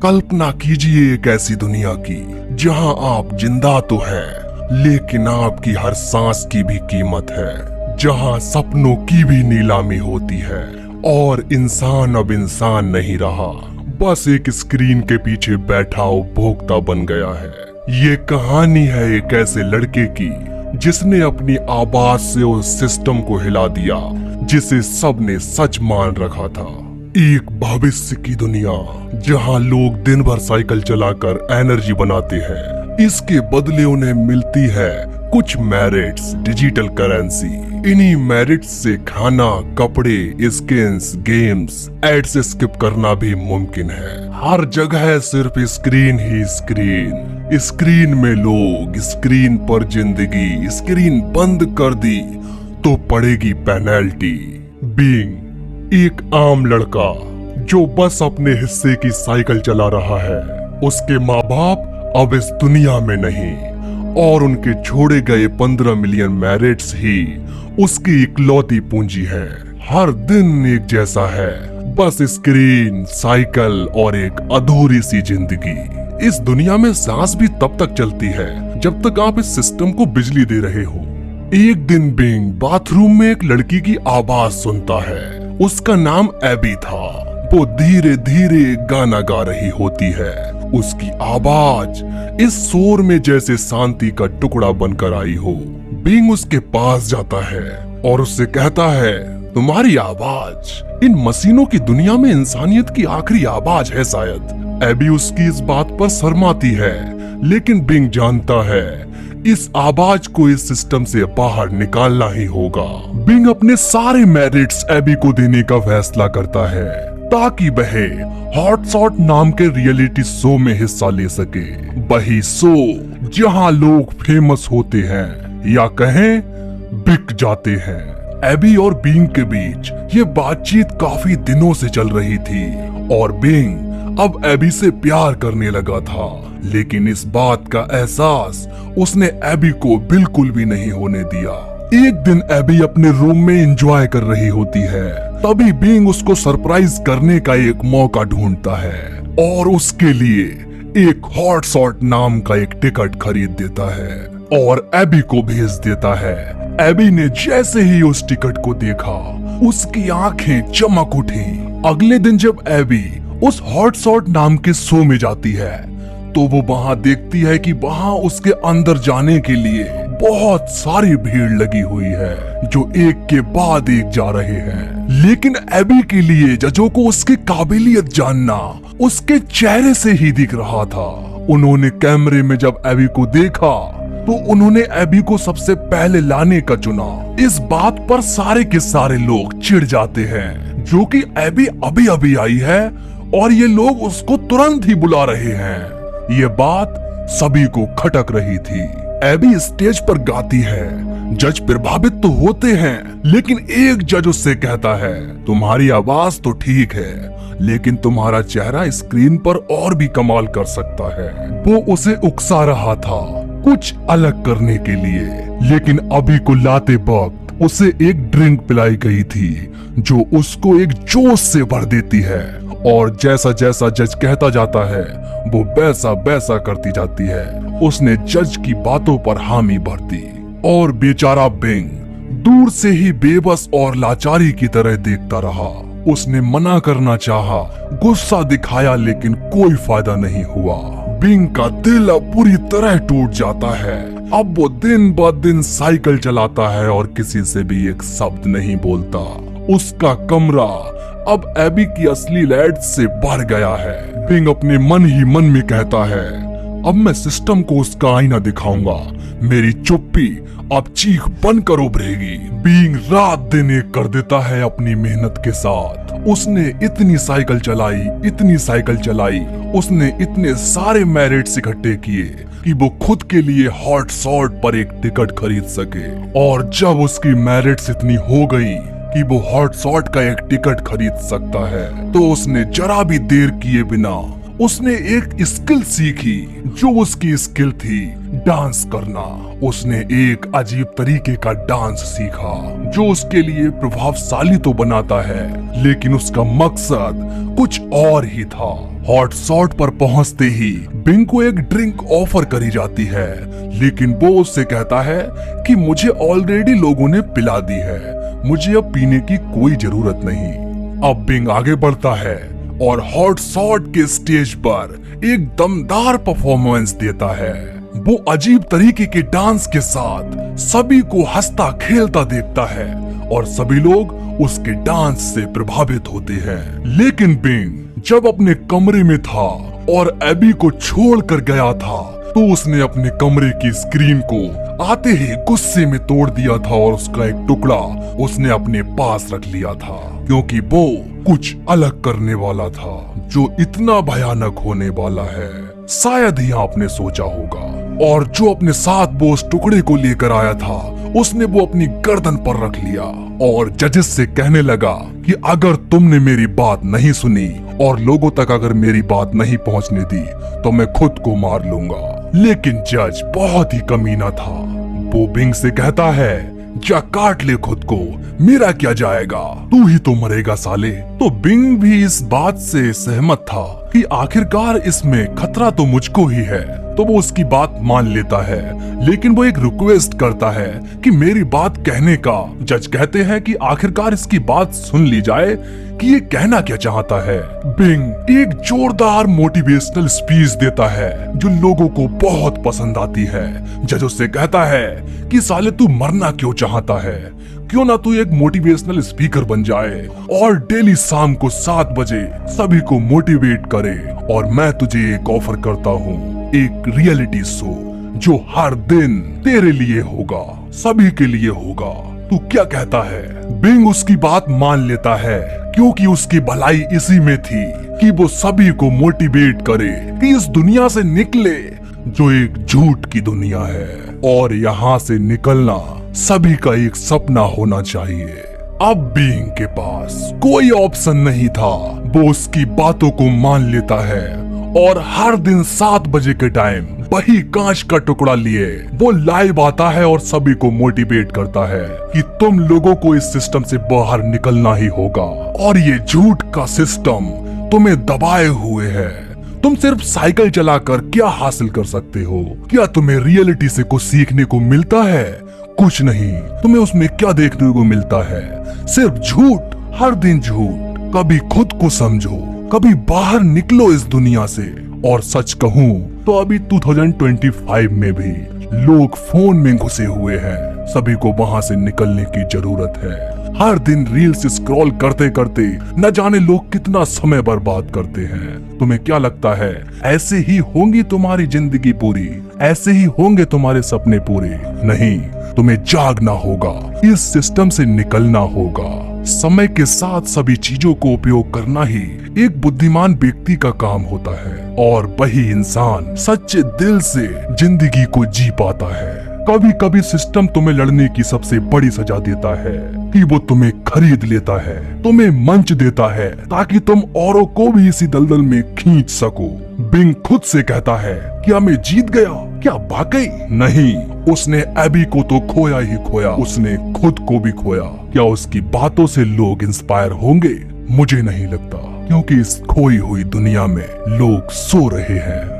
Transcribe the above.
कल्पना कीजिए एक ऐसी दुनिया की जहां आप जिंदा तो है, लेकिन आपकी हर सांस की भी कीमत है, जहां सपनों की भी नीलामी होती है और इंसान अब इंसान नहीं रहा, बस एक स्क्रीन के पीछे बैठा उपभोक्ता बन गया है। ये कहानी है एक ऐसे लड़के की जिसने अपनी आवाज से उस सिस्टम को हिला दिया जिसे सबने सच मान रखा था। एक भविष्य की दुनिया जहां लोग दिन भर साइकिल चलाकर एनर्जी बनाते हैं, इसके बदले उन्हें मिलती है कुछ मेरिट्स, डिजिटल करेंसी। इन्हीं मेरिट्स से खाना, कपड़े, स्किन्स, गेम्स, एड्स स्किप करना भी मुमकिन है। हर जगह सिर्फ स्क्रीन ही स्क्रीन, स्क्रीन में लोग, स्क्रीन पर जिंदगी। स्क्रीन बंद कर दी तो पड़ेगी पेनल्टी। बीइंग एक आम लड़का जो बस अपने हिस्से की साइकिल चला रहा है। उसके माँ बाप अब इस दुनिया में नहीं और उनके छोड़े गए 15 मिलियन मेरिट्स ही उसकी इकलौती पूंजी है। हर दिन एक जैसा है, बस स्क्रीन, साइकिल और एक अधूरी सी जिंदगी। इस दुनिया में सांस भी तब तक चलती है जब तक आप इस सिस्टम को बिजली दे रहे हो। एक दिन बिंग बाथरूम में एक लड़की की आवाज सुनता है। उसका नाम एबी था। वो धीरे धीरे गाना गा रही होती है। उसकी आवाज इस शोर में जैसे शांति का टुकड़ा बनकर आई हो। बिंग उसके पास जाता है और उससे कहता है, तुम्हारी आवाज इन मशीनों की दुनिया में इंसानियत की आखिरी आवाज है शायद। एबी उसकी इस बात पर शर्माती है, लेकिन बिंग जानता है इस आवाज को इस सिस्टम से बाहर निकालना ही होगा। बिंग अपने सारे मेरिट्स एबी को देने का फैसला करता है ताकि वह हॉट शॉट नाम के रियलिटी शो में हिस्सा ले सके। वही शो जहां लोग फेमस होते हैं या कहें बिक जाते हैं। एबी और बिंग के बीच ये बातचीत काफी दिनों से चल रही थी और बिंग अब एबी से प्यार करने लगा था, लेकिन इस बात का एहसास उसने एबी को बिल्कुल भी नहीं होने दिया। एक दिन एबी अपने रूम में एंजॉय कर रही होती है, तभी बिंग उसको सरप्राइज करने का एक मौका ढूंढता है और उसके लिए एक हॉट शॉट नाम का एक टिकट खरीद देता है और एबी को भेज देता है। एबी ने जैसे ही उस टिकट को देखा, उसकी आंखें चमक उठी। अगले दिन जब एबी उस हॉट शॉट नाम के शो में जाती है तो वो वहाँ देखती है कि वहाँ उसके अंदर जाने के लिए बहुत सारी भीड़ लगी हुई है जो एक के बाद एक जा रहे हैं। लेकिन एबी के लिए जजों को उसकी काबिलियत जानना उसके चेहरे से ही दिख रहा था। उन्होंने कैमरे में जब एबी को देखा तो उन्होंने एबी को सबसे पहले लाने का चुना। इस बात पर सारे के सारे लोग चिढ़ जाते हैं जो कि एबी अभी अभी आई है और ये लोग उसको तुरंत ही बुला रहे हैं। ये बात सभी को खटक रही थी। एबी स्टेज पर गाती है, जज प्रभावित तो होते हैं, लेकिन एक जज उससे कहता है, तुम्हारी आवाज तो ठीक है, लेकिन तुम्हारा चेहरा स्क्रीन पर और भी कमाल कर सकता है। वो उसे उकसा रहा था कुछ अलग करने के लिए, लेकिन अभी को लाते वक्त उसे एक ड्रिंक पिलाई गई थी जो उसको एक जोश से भर देती है और जैसा जैसा जज कहता जाता है वो वैसा वैसा करती जाती है। उसने जज की बातों पर हामी भर दी और बेचारा बिंग दूर से ही बेबस और लाचारी की तरह देखता रहा। उसने मना करना चाहा, गुस्सा दिखाया, लेकिन कोई फायदा नहीं हुआ। बिंग का दिल अब पूरी तरह टूट जाता है। अब वो दिन ब दिन साइकिल चलाता है और किसी से भी एक शब्द नहीं बोलता। उसका कमरा अब एबी की असली लाइट से भर गया है। बिंग अपने मन ही मन में कहता है, अब मैं सिस्टम को उसका आईना दिखाऊंगा। मेरी चुप्पी अब चीख बनकर उभरेगी। बिंग रात दिन एक कर देता है अपनी मेहनत के साथ। उसने इतनी साइकिल चलाई, इतनी साइकिल चलाई, उसने इतने सारे मेरिट्स इकट्ठे किए कि वो खुद के लिए हॉट शॉट पर एक टिकट खरीद सके। और जब उसकी मेरिट्स इतनी हो गई कि वो हॉट शॉट का एक टिकट खरीद सकता है तो उसने जरा भी देर किए बिना उसने एक स्किल सीखी, जो उसकी स्किल थी डांस करना। उसने एक अजीब तरीके का डांस सीखा जो उसके लिए प्रभावशाली तो बनाता है, लेकिन उसका मकसद कुछ और ही था। हॉट शॉट पर पहुंचते ही बिंग को एक ड्रिंक ऑफर करी जाती है, लेकिन वो उससे कहता है कि मुझे ऑलरेडी लोगों ने पिला दी है, मुझे अब पीने की कोई जरूरत नहीं। अब बिंग आगे बढ़ता है और हॉट शॉट के स्टेज पर एक दमदार परफॉर्मेंस देता है। वो अजीब तरीके के डांस के साथ सभी को हंसता खेलता देखता है और सभी लोग उसके डांस से प्रभावित होते हैं। लेकिन बिंग जब अपने कमरे में था और एबी को छोड़कर गया था, तो उसने अपने कमरे की स्क्रीन को आते ही गुस्से में तोड़ दिया था और उसका एक टुकड़ा उसने अपने पास रख लिया था, क्योंकि वो कुछ अलग करने वाला था जो इतना भयानक होने वाला है शायद ही आपने सोचा होगा। और जो अपने साथ वो उस टुकड़े को लेकर आया था, उसने वो अपनी गर्दन पर रख लिया और जजेस से कहने लगा कि अगर तुमने मेरी बात नहीं सुनी और लोगों तक अगर मेरी बात नहीं पहुंचने दी तो मैं खुद को मार लूंगा। लेकिन जज बहुत ही कमीना था। वो बिंग से कहता है, जा काट ले खुद को, मेरा क्या जाएगा, तू ही तो मरेगा साले। तो बिंग भी इस बात से सहमत था कि आखिरकार इसमें खतरा तो मुझको ही है, तो वो उसकी बात मान लेता है। लेकिन वो एक रिक्वेस्ट करता है कि मेरी बात कहने का। जज कहते हैं कि आखिरकार इसकी बात सुन ली जाए कि ये कहना क्या चाहता है। बिंग एक जोरदार मोटिवेशनल स्पीच देता है जो लोगों को बहुत पसंद आती है। जज उससे कहता है कि साले तू मरना क्यों चाहता है, क्यों ना तू एक मोटिवेशनल स्पीकर बन जाए और डेली शाम को 7 बजे सभी को मोटिवेट करे। और मैं तुझे एक ऑफर करता हूँ, एक रियलिटी शो जो हर दिन तेरे लिए होगा, सभी के लिए होगा। तू क्या कहता है? बिंग उसकी बात मान लेता है, क्योंकि उसकी भलाई इसी में थी कि वो सभी को मोटिवेट करे कि इस दुनिया से निकले जो एक झूठ की दुनिया है, और यहाँ से निकलना सभी का एक सपना होना चाहिए। अब बिंग के पास कोई ऑप्शन नहीं था, वो उसकी बातों को मान लेता है और हर दिन 7 बजे के टाइम वही कांच का टुकड़ा लिए वो लाइव आता है और सभी को मोटिवेट करता है कि तुम लोगों को इस सिस्टम से बाहर निकलना ही होगा और ये झूठ का सिस्टम तुम्हें दबाए हुए है। तुम सिर्फ साइकिल चलाकर क्या हासिल कर सकते हो? क्या तुम्हें रियलिटी से कुछ सीखने को मिलता है? कुछ नहीं। तुम्हें उसमें क्या देखने को मिलता है? सिर्फ झूठ, हर दिन झूठ। कभी खुद को समझो, कभी बाहर निकलो इस दुनिया से। और सच कहूँ तो अभी 2025 में भी लोग फोन में घुसे हुए हैं, सभी को वहाँ से निकलने की जरूरत है। हर दिन रील्स स्क्रॉल करते करते न जाने लोग कितना समय बर्बाद करते हैं। तुम्हें क्या लगता है ऐसे ही होंगी तुम्हारी जिंदगी पूरी? ऐसे ही होंगे तुम्हारे सपने पूरे? नहीं, तुम्हें जागना होगा, इस सिस्टम से निकलना होगा। समय के साथ सभी चीजों को उपयोग करना ही एक बुद्धिमान व्यक्ति का काम होता है, और वही इंसान सच्चे दिल से जिंदगी को जी पाता है। कभी कभी सिस्टम तुम्हें लड़ने की सबसे बड़ी सजा देता है कि वो तुम्हें खरीद लेता है, तुम्हें मंच देता है ताकि तुम औरों को भी इसी दलदल में खींच सको। बिंग खुद से कहता है क्या मैं जीत गया? क्या वाकई? नहीं, उसने एबी को तो खोया ही खोया, उसने खुद को भी खोया। क्या उसकी बातों से लोग इंस्पायर होंगे? मुझे नहीं लगता, क्योंकि इस खोई हुई दुनिया में लोग सो रहे हैं।